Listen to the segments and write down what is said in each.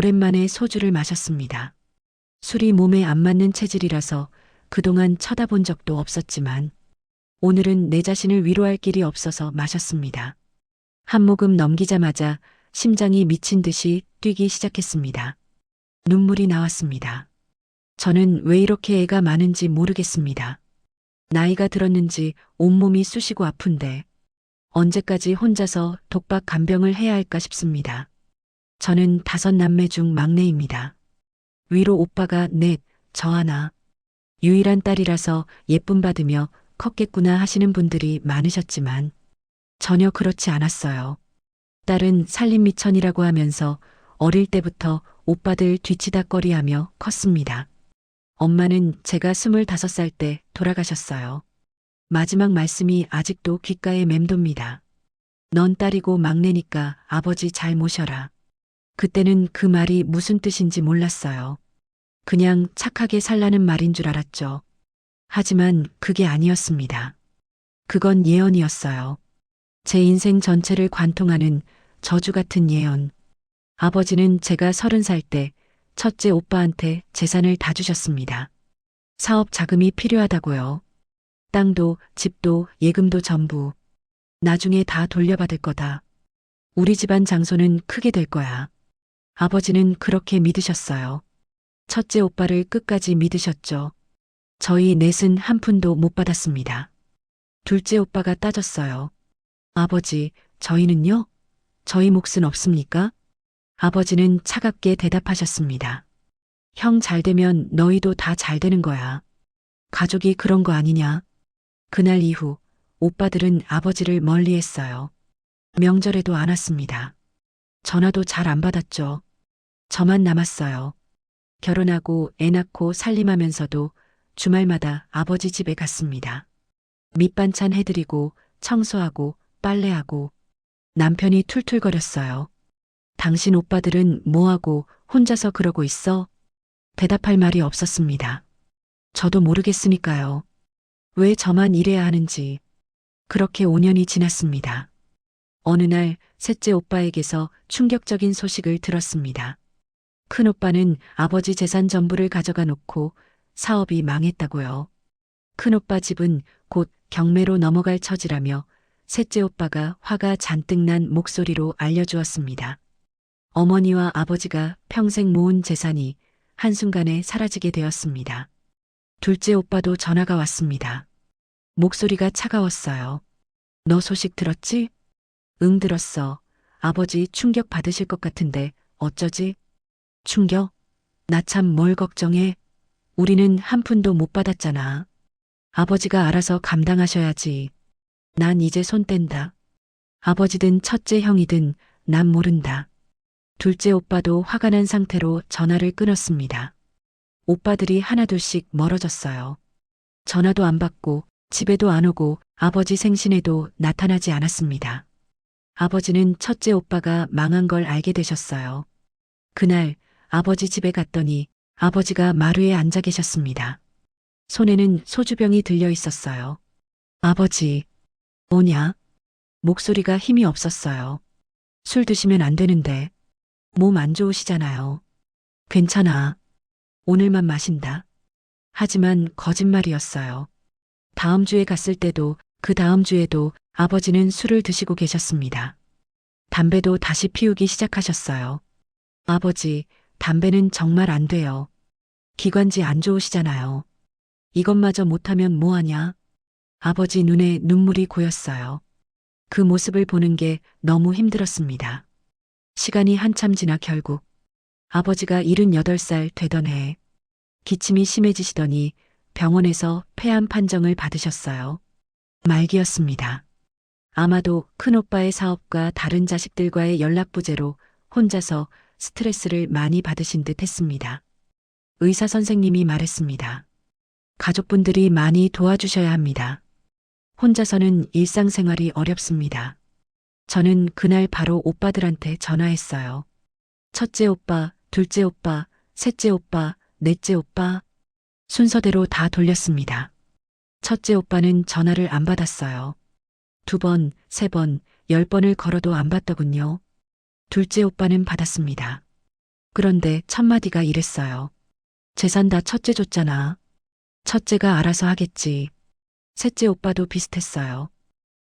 오랜만에 소주를 마셨습니다. 술이 몸에 안 맞는 체질이라서 그동안 쳐다본 적도 없었지만 오늘은 내 자신을 위로할 길이 없어서 마셨습니다. 한 모금 넘기자마자 심장이 미친 듯이 뛰기 시작했습니다. 눈물이 나왔습니다. 저는 왜 이렇게 애가 많은지 모르겠습니다. 나이가 들었는지 온몸이 쑤시고 아픈데 언제까지 혼자서 독박 간병을 해야 할까 싶습니다. 저는 5남매 중 막내입니다. 위로 오빠가 넷, 저 하나. 유일한 딸이라서 예쁨 받으며 컸겠구나 하시는 분들이 많으셨지만 전혀 그렇지 않았어요. 딸은 살림미천이라고 하면서 어릴 때부터 오빠들 뒤치다꺼리하며 컸습니다. 엄마는 제가 25살 때 돌아가셨어요. 마지막 말씀이 아직도 귓가에 맴돕니다. 넌 딸이고 막내니까 아버지 잘 모셔라. 그때는 그 말이 무슨 뜻인지 몰랐어요. 그냥 착하게 살라는 말인 줄 알았죠. 하지만 그게 아니었습니다. 그건 예언이었어요. 제 인생 전체를 관통하는 저주 같은 예언. 아버지는 제가 30살 때 첫째 오빠한테 재산을 다 주셨습니다. 사업 자금이 필요하다고요. 땅도 집도 예금도 전부. 나중에 다 돌려받을 거다. 우리 집안 장소는 크게 될 거야. 아버지는 그렇게 믿으셨어요. 첫째 오빠를 끝까지 믿으셨죠. 저희 넷은 한 푼도 못 받았습니다. 둘째 오빠가 따졌어요. 아버지, 저희는요? 저희 몫은 없습니까? 아버지는 차갑게 대답하셨습니다. 형 잘 되면 너희도 다 잘 되는 거야. 가족이 그런 거 아니냐? 그날 이후 오빠들은 아버지를 멀리했어요. 명절에도 안 왔습니다. 전화도 잘 안 받았죠. 저만 남았어요. 결혼하고 애 낳고 살림하면서도 주말마다 아버지 집에 갔습니다. 밑반찬 해드리고 청소하고 빨래하고 남편이 툴툴거렸어요. 당신 오빠들은 뭐하고 혼자서 그러고 있어? 대답할 말이 없었습니다. 저도 모르겠으니까요. 왜 저만 이래야 하는지. 그렇게 5년이 지났습니다. 어느 날 셋째 오빠에게서 충격적인 소식을 들었습니다. 큰 오빠는 아버지 재산 전부를 가져가 놓고 사업이 망했다고요. 큰 오빠 집은 곧 경매로 넘어갈 처지라며 셋째 오빠가 화가 잔뜩 난 목소리로 알려주었습니다. 어머니와 아버지가 평생 모은 재산이 한순간에 사라지게 되었습니다. 둘째 오빠도 전화가 왔습니다. 목소리가 차가웠어요. 너 소식 들었지? 응, 들었어. 아버지 충격 받으실 것 같은데 어쩌지? 충격? 나 참 뭘 걱정해. 우리는 한 푼도 못 받았잖아. 아버지가 알아서 감당하셔야지. 난 이제 손 뗀다. 아버지든 첫째 형이든 난 모른다. 둘째 오빠도 화가 난 상태로 전화를 끊었습니다. 오빠들이 하나둘씩 멀어졌어요. 전화도 안 받고 집에도 안 오고 아버지 생신에도 나타나지 않았습니다. 아버지는 첫째 오빠가 망한 걸 알게 되셨어요. 그날 아버지 집에 갔더니 아버지가 마루에 앉아 계셨습니다. 손에는 소주병이 들려 있었어요. 아버지, 뭐냐? 목소리가 힘이 없었어요. 술 드시면 안 되는데. 몸 안 좋으시잖아요. 괜찮아. 오늘만 마신다. 하지만 거짓말이었어요. 다음 주에 갔을 때도 그 다음 주에도 아버지는 술을 드시고 계셨습니다. 담배도 다시 피우기 시작하셨어요. 아버지, 담배는 정말 안 돼요. 기관지 안 좋으시잖아요. 이것마저 못하면 뭐하냐? 아버지 눈에 눈물이 고였어요. 그 모습을 보는 게 너무 힘들었습니다. 시간이 한참 지나 결국 아버지가 78살 되던 해에 기침이 심해지시더니 병원에서 폐암 판정을 받으셨어요. 말기였습니다. 아마도 큰오빠의 사업과 다른 자식들과의 연락 부재로 혼자서 스트레스를 많이 받으신 듯 했습니다. 의사 선생님이 말했습니다. 가족분들이 많이 도와주셔야 합니다. 혼자서는 일상생활이 어렵습니다. 저는 그날 바로 오빠들한테 전화했어요. 첫째 오빠, 둘째 오빠, 셋째 오빠, 넷째 오빠. 순서대로 다 돌렸습니다. 첫째 오빠는 전화를 안 받았어요. 2번, 3번, 10번을 걸어도 안 받더군요. 둘째 오빠는 받았습니다. 그런데 첫마디가 이랬어요. 재산 다 첫째 줬잖아. 첫째가 알아서 하겠지. 셋째 오빠도 비슷했어요.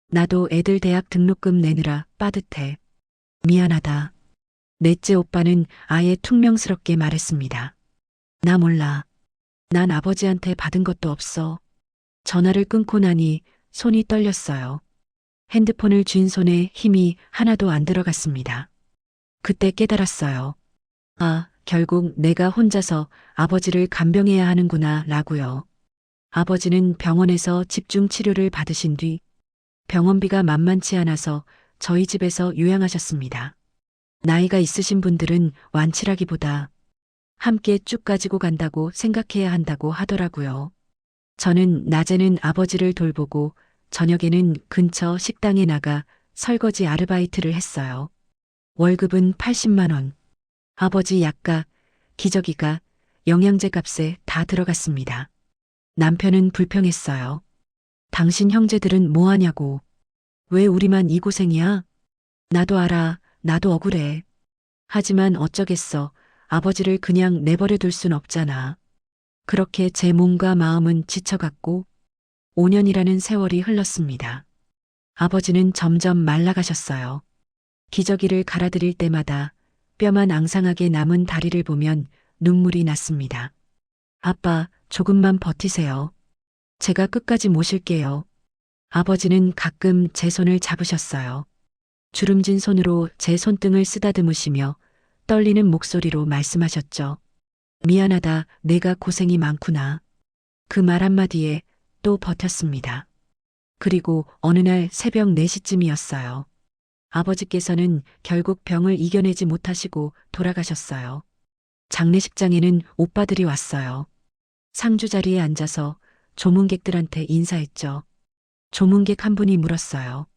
나도 애들 대학 등록금 내느라 빠듯해. 미안하다. 넷째 오빠는 아예 퉁명스럽게 말했습니다. 나 몰라. 난 아버지한테 받은 것도 없어. 전화를 끊고 나니 손이 떨렸어요. 핸드폰을 쥔 손에 힘이 하나도 안 들어갔습니다. 그때 깨달았어요. 아, 결국 내가 혼자서 아버지를 간병해야 하는구나 라고요. 아버지는 병원에서 집중 치료를 받으신 뒤 병원비가 만만치 않아서 저희 집에서 요양하셨습니다. 나이가 있으신 분들은 완치라기보다 함께 쭉 가지고 간다고 생각해야 한다고 하더라고요. 저는 낮에는 아버지를 돌보고 저녁에는 근처 식당에 나가 설거지 아르바이트를 했어요. 월급은 80만 원. 아버지 약가, 기저귀가 영양제 값에 다 들어갔습니다. 남편은 불평했어요. 당신 형제들은 뭐 하냐고. 왜 우리만 이 고생이야? 나도 알아. 나도 억울해. 하지만 어쩌겠어. 아버지를 그냥 내버려 둘 순 없잖아. 그렇게 제 몸과 마음은 지쳐갔고 5년이라는 세월이 흘렀습니다. 아버지는 점점 말라가셨어요. 기저귀를 갈아드릴 때마다 뼈만 앙상하게 남은 다리를 보면 눈물이 났습니다. 아빠, 조금만 버티세요. 제가 끝까지 모실게요. 아버지는 가끔 제 손을 잡으셨어요. 주름진 손으로 제 손등을 쓰다듬으시며 떨리는 목소리로 말씀하셨죠. 미안하다, 내가 고생이 많구나. 그 말 한마디에 또 버텼습니다. 그리고 어느 날 새벽 4시쯤이었어요. 아버지께서는 결국 병을 이겨내지 못하시고 돌아가셨어요. 장례식장에는 오빠들이 왔어요. 상주 자리에 앉아서 조문객들한테 인사했죠. 조문객 한 분이 물었어요.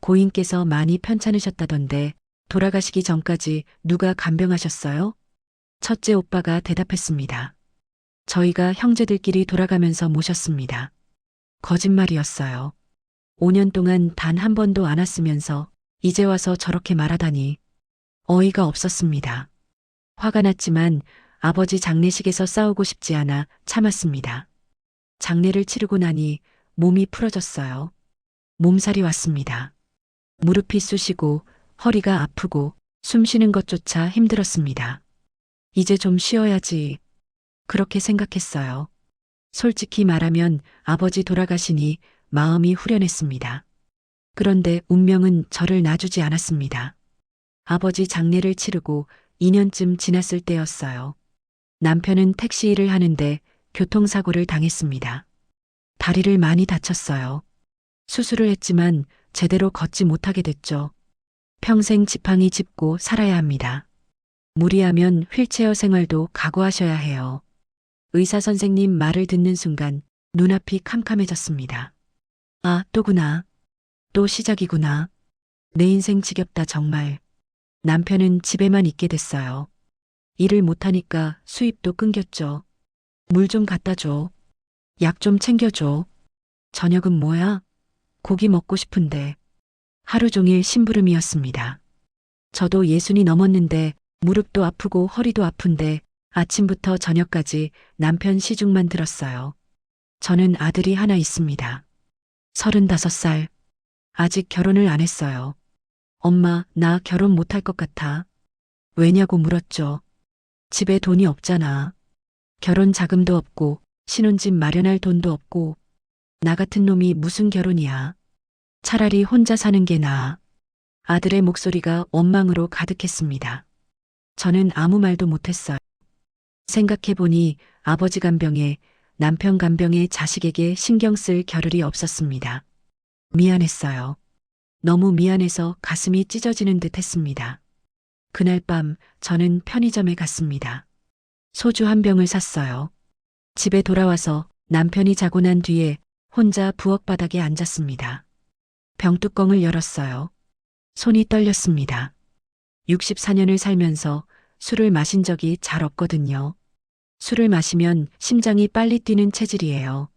고인께서 많이 편찮으셨다던데 돌아가시기 전까지 누가 간병하셨어요? 첫째 오빠가 대답했습니다. 저희가 형제들끼리 돌아가면서 모셨습니다. 거짓말이었어요. 5년 동안 단 한 번도 안 왔으면서 이제 와서 저렇게 말하다니 어이가 없었습니다. 화가 났지만 아버지 장례식에서 싸우고 싶지 않아 참았습니다. 장례를 치르고 나니 몸이 풀어졌어요. 몸살이 왔습니다. 무릎이 쑤시고 허리가 아프고 숨 쉬는 것조차 힘들었습니다. 이제 좀 쉬어야지. 그렇게 생각했어요. 솔직히 말하면 아버지 돌아가시니 마음이 후련했습니다. 그런데 운명은 저를 놔주지 않았습니다. 아버지 장례를 치르고 2년쯤 지났을 때였어요. 남편은 택시 일을 하는데 교통사고를 당했습니다. 다리를 많이 다쳤어요. 수술을 했지만 제대로 걷지 못하게 됐죠. 평생 지팡이 짚고 살아야 합니다. 무리하면 휠체어 생활도 각오하셔야 해요. 의사 선생님 말을 듣는 순간 눈앞이 캄캄해졌습니다. 아, 또구나. 또 시작이구나. 내 인생 지겹다 정말. 남편은 집에만 있게 됐어요. 일을 못하니까 수입도 끊겼죠. 물 좀 갖다 줘. 약 좀 챙겨줘. 저녁은 뭐야? 고기 먹고 싶은데. 하루 종일 심부름이었습니다. 저도 60이 넘었는데 무릎도 아프고 허리도 아픈데 아침부터 저녁까지 남편 시중만 들었어요. 저는 아들이 하나 있습니다. 35살. 아직 결혼을 안 했어요. 엄마, 나 결혼 못할 것 같아. 왜냐고 물었죠. 집에 돈이 없잖아. 결혼 자금도 없고 신혼집 마련할 돈도 없고 나 같은 놈이 무슨 결혼이야. 차라리 혼자 사는 게 나아. 아들의 목소리가 원망으로 가득했습니다. 저는 아무 말도 못했어요. 생각해보니 아버지 간병에 남편 간병에 자식에게 신경 쓸 겨를이 없었습니다. 미안했어요. 너무 미안해서 가슴이 찢어지는 듯 했습니다. 그날 밤 저는 편의점에 갔습니다. 소주 한 병을 샀어요. 집에 돌아와서 남편이 자고 난 뒤에 혼자 부엌 바닥에 앉았습니다. 병뚜껑을 열었어요. 손이 떨렸습니다. 64년을 살면서 술을 마신 적이 잘 없거든요. 술을 마시면 심장이 빨리 뛰는 체질이에요.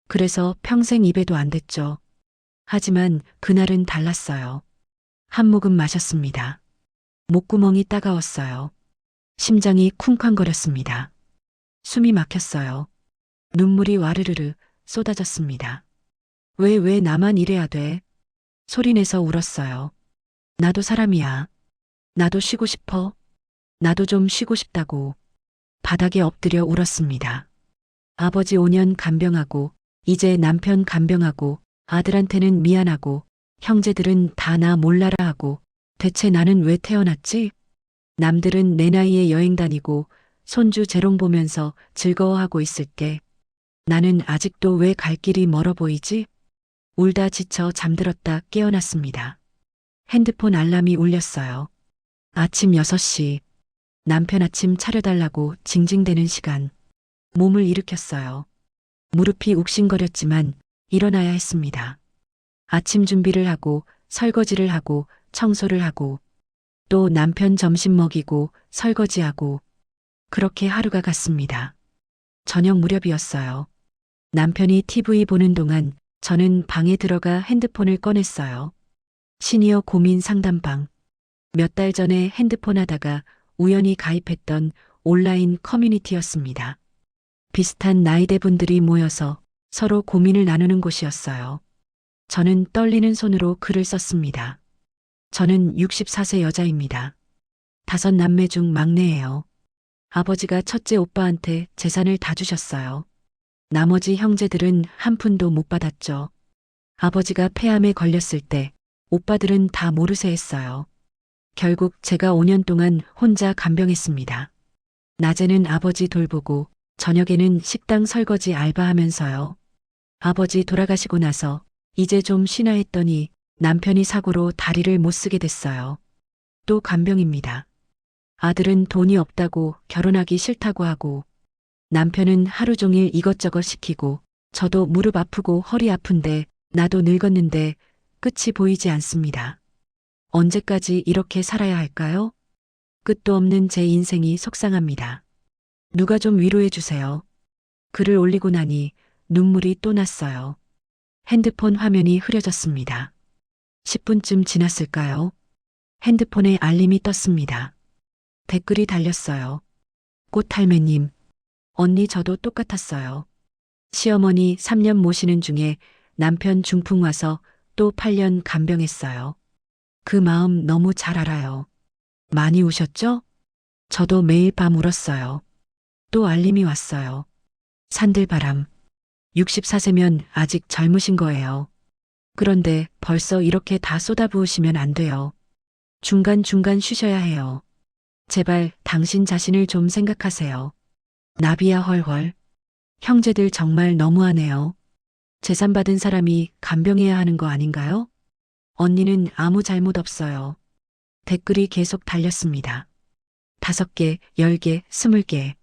그래서 평생 입에도 안 댔죠. 하지만 그날은 달랐어요. 한 모금 마셨습니다. 목구멍이 따가웠어요. 심장이 쿵쾅거렸습니다. 숨이 막혔어요. 눈물이 와르르르 쏟아졌습니다. 왜 나만 이래야 돼? 소리내서 울었어요. 나도 사람이야. 나도 쉬고 싶어. 나도 좀 쉬고 싶다고. 바닥에 엎드려 울었습니다. 아버지 5년 간병하고, 이제 남편 간병하고, 아들한테는 미안하고, 형제들은 다 나 몰라라 하고, 대체 나는 왜 태어났지? 남들은 내 나이에 여행 다니고, 손주 재롱 보면서 즐거워하고 있을 때, 나는 아직도 왜 갈 길이 멀어 보이지? 울다 지쳐 잠들었다 깨어났습니다. 핸드폰 알람이 울렸어요. 아침 6시. 남편 아침 차려달라고 징징대는 시간. 몸을 일으켰어요. 무릎이 욱신거렸지만 일어나야 했습니다. 아침 준비를 하고 설거지를 하고 청소를 하고 또 남편 점심 먹이고 설거지하고 그렇게 하루가 갔습니다. 저녁 무렵이었어요. 남편이 TV 보는 동안 저는 방에 들어가 핸드폰을 꺼냈어요. 시니어 고민 상담방. 몇 달 전에 핸드폰 하다가 우연히 가입했던 온라인 커뮤니티였습니다. 비슷한 나이대 분들이 모여서 서로 고민을 나누는 곳이었어요. 저는 떨리는 손으로 글을 썼습니다. 저는 64세 여자입니다. 5남매 중 막내예요. 아버지가 첫째 오빠한테 재산을 다 주셨어요. 나머지 형제들은 한 푼도 못 받았죠. 아버지가 폐암에 걸렸을 때 오빠들은 다 모르쇠 했어요. 결국 제가 5년 동안 혼자 간병했습니다. 낮에는 아버지 돌보고 저녁에는 식당 설거지 알바하면서요. 아버지 돌아가시고 나서 이제 좀 쉬나 했더니 남편이 사고로 다리를 못 쓰게 됐어요. 또 간병입니다. 아들은 돈이 없다고 결혼하기 싫다고 하고 남편은 하루 종일 이것저것 시키고 저도 무릎 아프고 허리 아픈데 나도 늙었는데 끝이 보이지 않습니다. 언제까지 이렇게 살아야 할까요? 끝도 없는 제 인생이 속상합니다. 누가 좀 위로해 주세요. 글을 올리고 나니 눈물이 또 났어요. 핸드폰 화면이 흐려졌습니다. 10분쯤 지났을까요? 핸드폰에 알림이 떴습니다. 댓글이 달렸어요. 꽃할매님, 언니 저도 똑같았어요. 시어머니 3년 모시는 중에 남편 중풍 와서 또 8년 간병했어요. 그 마음 너무 잘 알아요. 많이 우셨죠? 저도 매일 밤 울었어요. 또 알림이 왔어요. 산들바람. 64세면 아직 젊으신 거예요. 그런데 벌써 이렇게 다 쏟아부으시면 안 돼요. 중간중간 쉬셔야 해요. 제발 당신 자신을 좀 생각하세요. 나비야 헐헐. 형제들 정말 너무하네요. 재산 받은 사람이 간병해야 하는 거 아닌가요? 언니는 아무 잘못 없어요. 댓글이 계속 달렸습니다. 5개, 10개, 20개.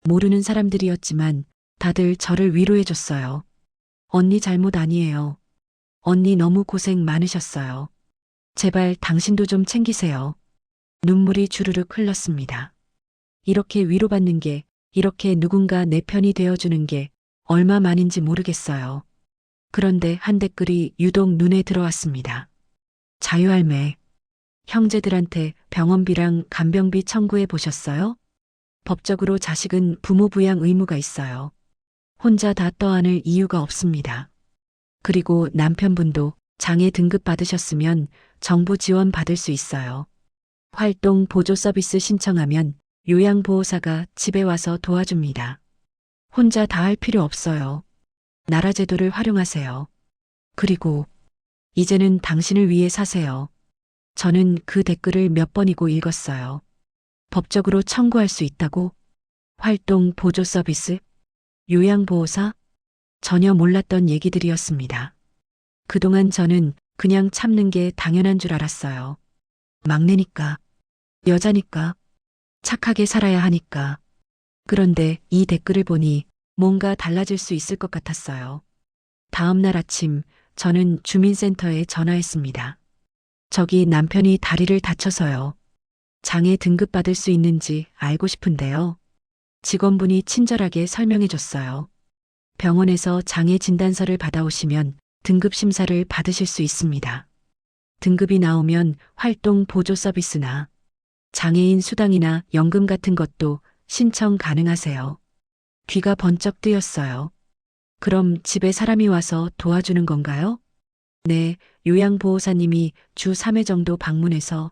모르는 사람들이었지만 다들 저를 위로해줬어요. 언니 잘못 아니에요. 언니 너무 고생 많으셨어요. 제발 당신도 좀 챙기세요. 눈물이 주르륵 흘렀습니다. 이렇게 위로받는 게, 이렇게 누군가 내 편이 되어주는 게 얼마만인지 모르겠어요. 그런데 한 댓글이 유독 눈에 들어왔습니다. 자유할매. 형제들한테 병원비랑 간병비 청구해 보셨어요? 법적으로 자식은 부모 부양 의무가 있어요. 혼자 다 떠안을 이유가 없습니다. 그리고 남편분도 장애 등급 받으셨으면 정부 지원 받을 수 있어요. 활동 보조 서비스 신청하면 요양보호사가 집에 와서 도와줍니다. 혼자 다 할 필요 없어요. 나라 제도를 활용하세요. 그리고 이제는 당신을 위해 사세요. 저는 그 댓글을 몇 번이고 읽었어요. 법적으로 청구할 수 있다고? 활동 보조 서비스? 요양보호사? 전혀 몰랐던 얘기들이었습니다. 그동안 저는 그냥 참는 게 당연한 줄 알았어요. 막내니까, 여자니까, 착하게 살아야 하니까. 그런데 이 댓글을 보니 뭔가 달라질 수 있을 것 같았어요. 다음 날 아침 저는 주민센터에 전화했습니다. 저기 남편이 다리를 다쳐서요. 장애 등급 받을 수 있는지 알고 싶은데요. 직원분이 친절하게 설명해 줬어요. 병원에서 장애 진단서를 받아오시면 등급 심사를 받으실 수 있습니다. 등급이 나오면 활동 보조 서비스나 장애인 수당이나 연금 같은 것도 신청 가능하세요. 귀가 번쩍 뜨였어요. 그럼 집에 사람이 와서 도와주는 건가요? 네, 요양보호사님이 주 3회 정도 방문해서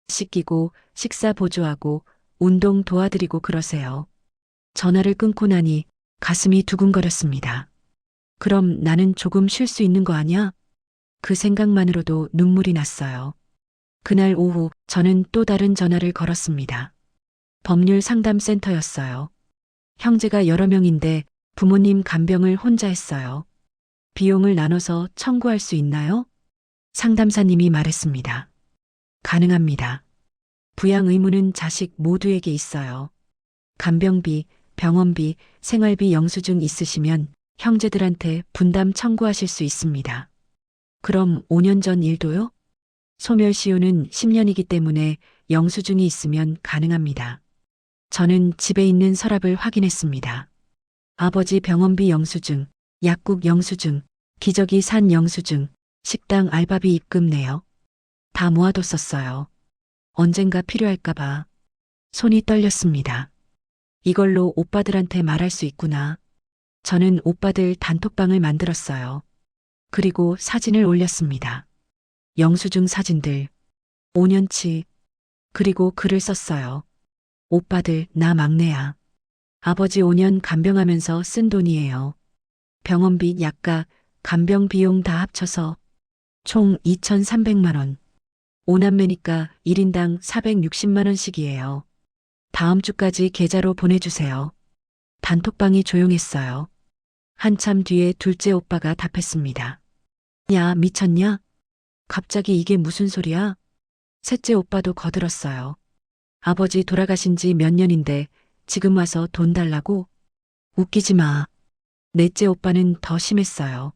씻기고 식사 보조하고 운동 도와드리고 그러세요. 전화를 끊고 나니 가슴이 두근거렸습니다. 그럼 나는 조금 쉴 수 있는 거 아니야? 그 생각만으로도 눈물이 났어요. 그날 오후 저는 또 다른 전화를 걸었습니다. 법률 상담센터였어요. 형제가 여러 명인데 부모님 간병을 혼자 했어요. 비용을 나눠서 청구할 수 있나요? 상담사님이 말했습니다. 가능합니다. 부양 의무는 자식 모두에게 있어요. 간병비, 병원비, 생활비 영수증 있으시면 형제들한테 분담 청구하실 수 있습니다. 그럼 5년 전 일도요? 소멸시효는 10년이기 때문에 영수증이 있으면 가능합니다. 저는 집에 있는 서랍을 확인했습니다. 아버지 병원비 영수증, 약국 영수증, 기저귀 산 영수증, 식당 알바비 입금 내역. 다 모아뒀었어요. 언젠가 필요할까봐. 손이 떨렸습니다. 이걸로 오빠들한테 말할 수 있구나. 저는 오빠들 단톡방을 만들었어요. 그리고 사진을 올렸습니다. 영수증 사진들. 5년치. 그리고 글을 썼어요. 오빠들, 나 막내야. 아버지 5년 간병하면서 쓴 돈이에요. 병원비, 약값, 간병 비용 다 합쳐서 총 2,300만 원. 5남매니까 1인당 460만 원씩이에요. 다음 주까지 계좌로 보내주세요. 단톡방이 조용했어요. 한참 뒤에 둘째 오빠가 답했습니다. 야, 미쳤냐? 갑자기 이게 무슨 소리야? 셋째 오빠도 거들었어요. 아버지 돌아가신 지 몇 년인데 지금 와서 돈 달라고? 웃기지 마. 넷째 오빠는 더 심했어요.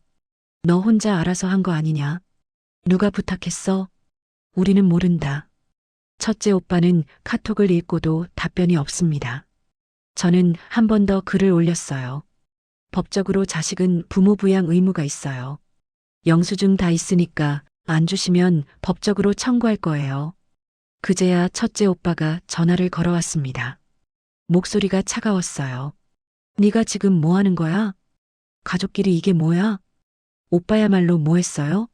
너 혼자 알아서 한 거 아니냐? 누가 부탁했어? 우리는 모른다. 첫째 오빠는 카톡을 읽고도 답변이 없습니다. 저는 한 번 더 글을 올렸어요. 법적으로 자식은 부모 부양 의무가 있어요. 영수증 다 있으니까 안 주시면 법적으로 청구할 거예요. 그제야 첫째 오빠가 전화를 걸어왔습니다. 목소리가 차가웠어요. 네가 지금 뭐 하는 거야? 가족끼리 이게 뭐야? 오빠야말로 뭐 했어요?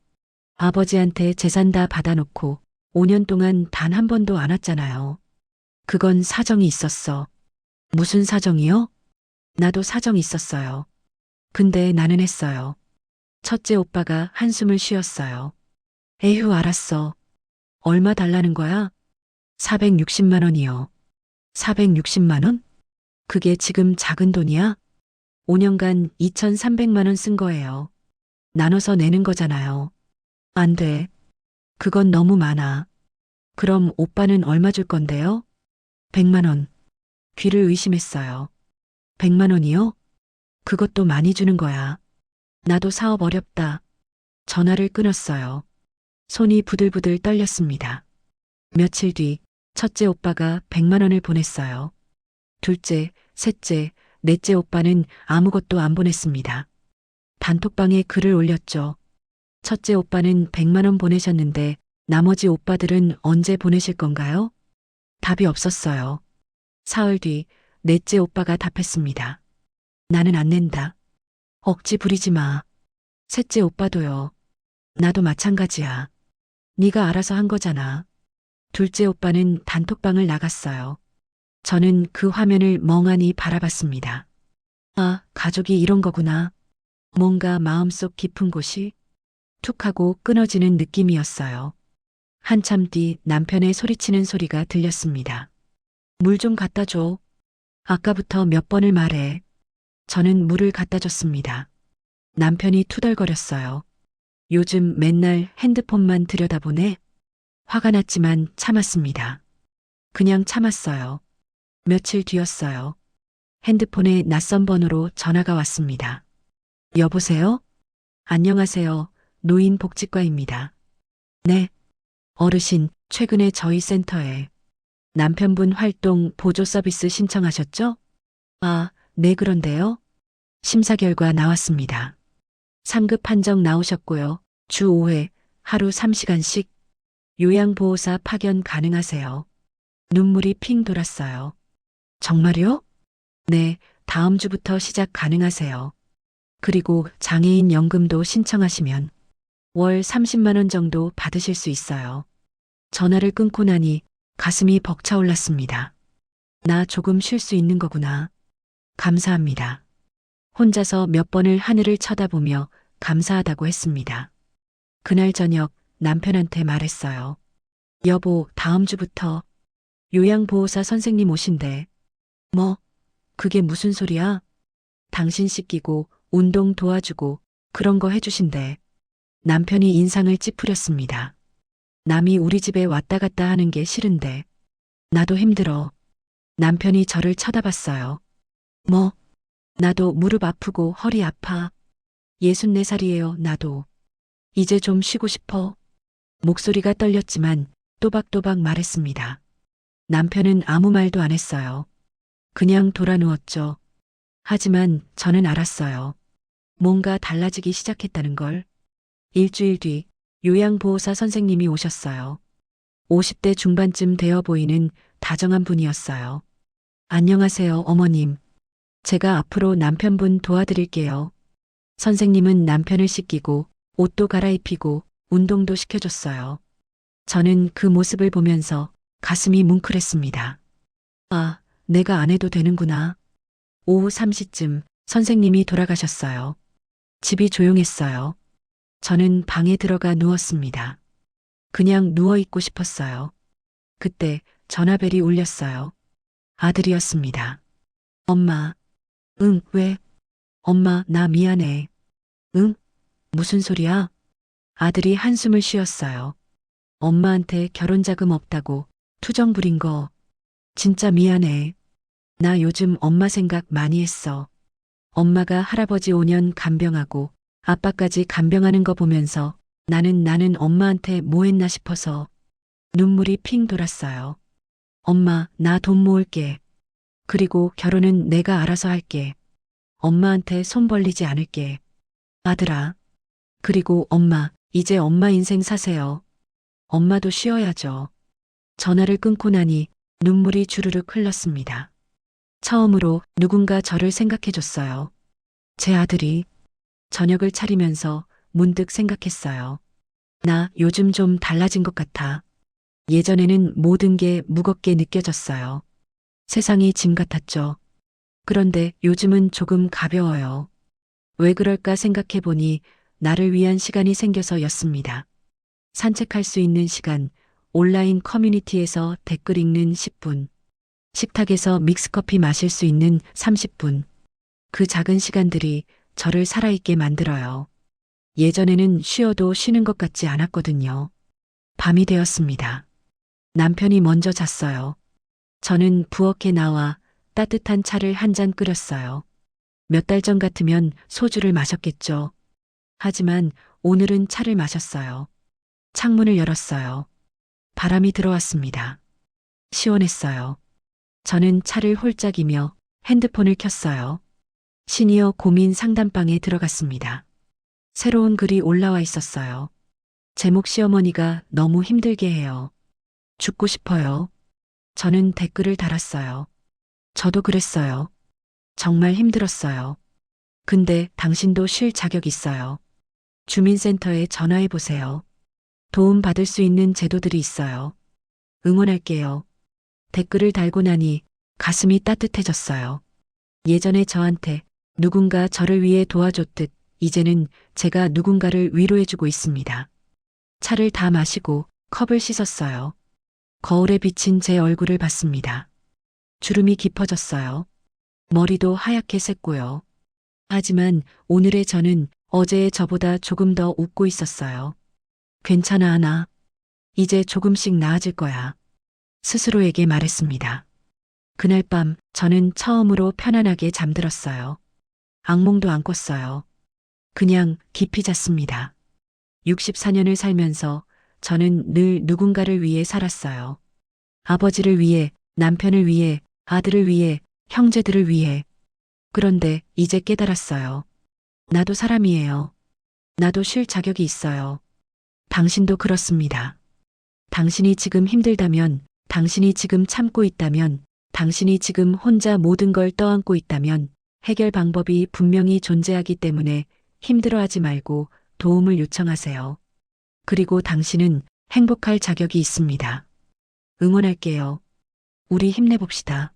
아버지한테 재산 다 받아놓고 5년 동안 단 한 번도 안 왔잖아요. 그건 사정이 있었어. 무슨 사정이요? 나도 사정 있었어요. 근데 나는 했어요. 첫째 오빠가 한숨을 쉬었어요. 에휴, 알았어. 얼마 달라는 거야? 460만 원이요. 460만 원? 그게 지금 작은 돈이야? 5년간 2,300만 원 쓴 거예요. 나눠서 내는 거잖아요. 안 돼. 그건 너무 많아. 그럼 오빠는 얼마 줄 건데요? 100만 원. 귀를 의심했어요. 100만 원이요? 그것도 많이 주는 거야. 나도 사업 어렵다. 전화를 끊었어요. 손이 부들부들 떨렸습니다. 며칠 뒤 첫째 오빠가 100만 원을 보냈어요. 둘째, 셋째, 넷째 오빠는 아무것도 안 보냈습니다. 단톡방에 글을 올렸죠. 첫째 오빠는 100만 원 보내셨는데 나머지 오빠들은 언제 보내실 건가요? 답이 없었어요. 사흘 뒤 넷째 오빠가 답했습니다. 나는 안 낸다. 억지 부리지 마. 셋째 오빠도요. 나도 마찬가지야. 네가 알아서 한 거잖아. 둘째 오빠는 단톡방을 나갔어요. 저는 그 화면을 멍하니 바라봤습니다. 아, 가족이 이런 거구나. 뭔가 마음속 깊은 곳이 툭 하고 끊어지는 느낌이었어요. 한참 뒤 남편의 소리치는 소리가 들렸습니다. 물 좀 갖다 줘. 아까부터 몇 번을 말해. 저는 물을 갖다 줬습니다. 남편이 투덜거렸어요. 요즘 맨날 핸드폰만 들여다보네. 화가 났지만 참았습니다. 그냥 참았어요. 며칠 뒤였어요. 핸드폰에 낯선 번호로 전화가 왔습니다. 여보세요? 안녕하세요. 노인복지과입니다. 네. 어르신, 최근에 저희 센터에 남편분 활동 보조 서비스 신청하셨죠? 아, 네, 그런데요. 심사 결과 나왔습니다. 상급 판정 나오셨고요. 주 5회, 하루 3시간씩 요양보호사 파견 가능하세요. 눈물이 핑 돌았어요. 정말요? 네, 다음 주부터 시작 가능하세요. 그리고 장애인 연금도 신청하시면 월 30만 원 정도 받으실 수 있어요. 전화를 끊고 나니 가슴이 벅차올랐습니다. 나 조금 쉴 수 있는 거구나. 감사합니다. 혼자서 몇 번을 하늘을 쳐다보며 감사하다고 했습니다. 그날 저녁 남편한테 말했어요. 여보, 다음 주부터 요양보호사 선생님 오신대. 뭐, 그게 무슨 소리야? 당신 씻기고 운동 도와주고 그런 거 해주신대. 남편이 인상을 찌푸렸습니다. 남이 우리 집에 왔다 갔다 하는 게 싫은데. 나도 힘들어. 남편이 저를 쳐다봤어요. 뭐, 나도 무릎 아프고 허리 아파. 64살이에요, 나도. 이제 좀 쉬고 싶어. 목소리가 떨렸지만 또박또박 말했습니다. 남편은 아무 말도 안 했어요. 그냥 돌아 누웠죠. 하지만 저는 알았어요. 뭔가 달라지기 시작했다는 걸. 일주일 뒤 요양보호사 선생님이 오셨어요. 50대 중반쯤 되어 보이는 다정한 분이었어요. 안녕하세요, 어머님. 제가 앞으로 남편분 도와드릴게요. 선생님은 남편을 씻기고 옷도 갈아입히고 운동도 시켜줬어요. 저는 그 모습을 보면서 가슴이 뭉클했습니다. 아, 내가 안 해도 되는구나. 오후 3시쯤 선생님이 돌아가셨어요. 집이 조용했어요. 저는 방에 들어가 누웠습니다. 그냥 누워있고 싶었어요. 그때 전화벨이 울렸어요. 아들이었습니다. 엄마. 응, 왜? 엄마, 나 미안해. 응? 무슨 소리야? 아들이 한숨을 쉬었어요. 엄마한테 결혼 자금 없다고 투정 부린 거 진짜 미안해. 나 요즘 엄마 생각 많이 했어. 엄마가 할아버지 5년 간병하고 아빠까지 간병하는 거 보면서 나는 엄마한테 뭐 했나 싶어서 눈물이 핑 돌았어요. 엄마, 나 돈 모을게. 그리고 결혼은 내가 알아서 할게. 엄마한테 손 벌리지 않을게. 아들아. 그리고 엄마, 이제 엄마 인생 사세요. 엄마도 쉬어야죠. 전화를 끊고 나니 눈물이 주르륵 흘렀습니다. 처음으로 누군가 저를 생각해 줬어요. 제 아들이. 저녁을 차리면서 문득 생각했어요. 나 요즘 좀 달라진 것 같아. 예전에는 모든 게 무겁게 느껴졌어요. 세상이 짐 같았죠. 그런데 요즘은 조금 가벼워요. 왜 그럴까 생각해 보니 나를 위한 시간이 생겨서였습니다. 산책할 수 있는 시간, 온라인 커뮤니티에서 댓글 읽는 10분, 식탁에서 믹스커피 마실 수 있는 30분. 그 작은 시간들이 저를 살아있게 만들어요. 예전에는 쉬어도 쉬는 것 같지 않았거든요. 밤이 되었습니다. 남편이 먼저 잤어요. 저는 부엌에 나와 따뜻한 차를 한 잔 끓였어요. 몇 달 전 같으면 소주를 마셨겠죠. 하지만 오늘은 차를 마셨어요. 창문을 열었어요. 바람이 들어왔습니다. 시원했어요. 저는 차를 홀짝이며 핸드폰을 켰어요. 시니어 고민 상담방에 들어갔습니다. 새로운 글이 올라와 있었어요. 제목 시어머니가 너무 힘들게 해요. 죽고 싶어요. 저는 댓글을 달았어요. 저도 그랬어요. 정말 힘들었어요. 근데 당신도 쉴 자격 있어요. 주민센터에 전화해 보세요. 도움 받을 수 있는 제도들이 있어요. 응원할게요. 댓글을 달고 나니 가슴이 따뜻해졌어요. 예전에 저한테 누군가 저를 위해 도와줬듯 이제는 제가 누군가를 위로해주고 있습니다. 차를 다 마시고 컵을 씻었어요. 거울에 비친 제 얼굴을 봤습니다. 주름이 깊어졌어요. 머리도 하얗게 샜고요. 하지만 오늘의 저는 어제의 저보다 조금 더 웃고 있었어요. 괜찮아, 하나. 이제 조금씩 나아질 거야. 스스로에게 말했습니다. 그날 밤 저는 처음으로 편안하게 잠들었어요. 악몽도 안 꿨어요. 그냥 깊이 잤습니다. 64년을 살면서 저는 늘 누군가를 위해 살았어요. 아버지를 위해, 남편을 위해, 아들을 위해, 형제들을 위해. 그런데 이제 깨달았어요. 나도 사람이에요. 나도 쉴 자격이 있어요. 당신도 그렇습니다. 당신이 지금 힘들다면 당신이 지금 참고 있다면, 당신이 지금 혼자 모든 걸 떠안고 있다면 해결 방법이 분명히 존재하기 때문에 힘들어하지 말고 도움을 요청하세요. 그리고 당신은 행복할 자격이 있습니다. 응원할게요. 우리 힘내봅시다.